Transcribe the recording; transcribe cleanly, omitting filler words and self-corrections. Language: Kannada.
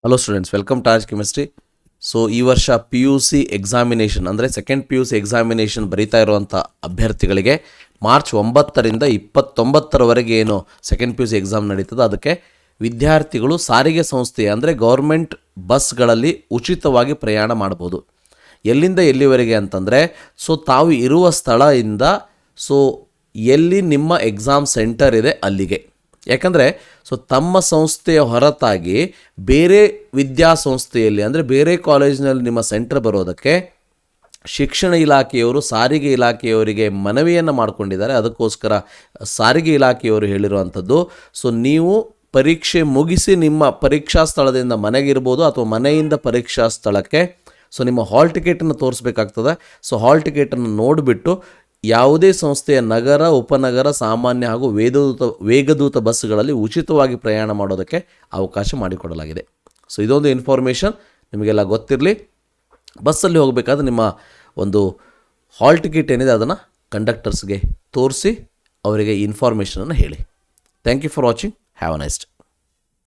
Hello students, welcome to RHchemistry. So ಈ ವರ್ಷ PUC ಎಕ್ಸಾಮಿನೇಷನ್ ಅಂದರೆ ಸೆಕೆಂಡ್ PUC ಎಕ್ಸಾಮಿನೇಷನ್ ಬರೀತಾ ಇರುವಂಥ ಅಭ್ಯರ್ಥಿಗಳಿಗೆ ಮಾರ್ಚ್ 9ರಿಂದ 29ರವರೆಗೆ ಏನು ಸೆಕೆಂಡ್ PUC ಎಕ್ಸಾಮ್ ನಡೀತದೆ, ಅದಕ್ಕೆ ವಿದ್ಯಾರ್ಥಿಗಳು ಸಾರಿಗೆ ಸಂಸ್ಥೆ ಅಂದರೆ ಗೌರ್ಮೆಂಟ್ ಬಸ್ಗಳಲ್ಲಿ ಉಚಿತವಾಗಿ ಪ್ರಯಾಣ ಮಾಡ್ಬೋದು. ಎಲ್ಲಿಂದ ಎಲ್ಲಿವರೆಗೆ ಅಂತಂದರೆ, ಸೊ ತಾವು ಇರುವ ಸ್ಥಳದಿಂದ ಎಲ್ಲಿ ನಿಮ್ಮ ಎಕ್ಸಾಮ್ ಸೆಂಟರ್ ಇದೆ ಅಲ್ಲಿಗೆ. ಯಾಕಂದರೆ ತಮ್ಮ ಸಂಸ್ಥೆಯ ಹೊರತಾಗಿ ಬೇರೆ ವಿದ್ಯಾಸಂಸ್ಥೆಯಲ್ಲಿ ಅಂದರೆ ಬೇರೆ ಕಾಲೇಜಿನಲ್ಲಿ ನಿಮ್ಮ ಸೆಂಟರ್ ಬರೋದಕ್ಕೆ ಶಿಕ್ಷಣ ಇಲಾಖೆಯವರು ಸಾರಿಗೆ ಇಲಾಖೆಯವರಿಗೆ ಮನವಿಯನ್ನು ಮಾಡಿಕೊಂಡಿದ್ದಾರೆ. ಅದಕ್ಕೋಸ್ಕರ ಸಾರಿಗೆ ಇಲಾಖೆಯವರು ಹೇಳಿರುವಂಥದ್ದು, ನೀವು ಪರೀಕ್ಷೆ ಮುಗಿಸಿ ನಿಮ್ಮ ಪರೀಕ್ಷಾ ಸ್ಥಳದಿಂದ ಮನೆಗಿರ್ಬೋದು ಅಥವಾ ಮನೆಯಿಂದ ಪರೀಕ್ಷಾ ಸ್ಥಳಕ್ಕೆ ನಿಮ್ಮ ಹಾಲ್ ಟಿಕೆಟನ್ನು ತೋರಿಸ್ಬೇಕಾಗ್ತದೆ. ಹಾಲ್ ಟಿಕೆಟನ್ನು ನೋಡಿಬಿಟ್ಟು ಯಾವುದೇ ಸಂಸ್ಥೆಯ ನಗರ, ಉಪನಗರ, ಸಾಮಾನ್ಯ ಹಾಗೂ ವೇಗದೂತ ಬಸ್ಗಳಲ್ಲಿ ಉಚಿತವಾಗಿ ಪ್ರಯಾಣ ಮಾಡೋದಕ್ಕೆ ಅವಕಾಶ ಮಾಡಿಕೊಡಲಾಗಿದೆ. ಇದೊಂದು ಇನ್ಫಾರ್ಮೇಷನ್ ನಿಮಗೆಲ್ಲ ಗೊತ್ತಿರಲಿ. ಬಸ್ಸಲ್ಲಿ ಹೋಗಬೇಕಾದ್ರೆ ನಿಮ್ಮ ಒಂದು ಹಾಲ್ ಟಿಕೆಟ್ ಏನಿದೆ ಅದನ್ನು ಕಂಡಕ್ಟರ್ಸ್ಗೆ ತೋರಿಸಿ ಅವರಿಗೆ ಇನ್ಫಾರ್ಮೇಷನನ್ನು ಹೇಳಿ. Thank you for watching. Have a nice day.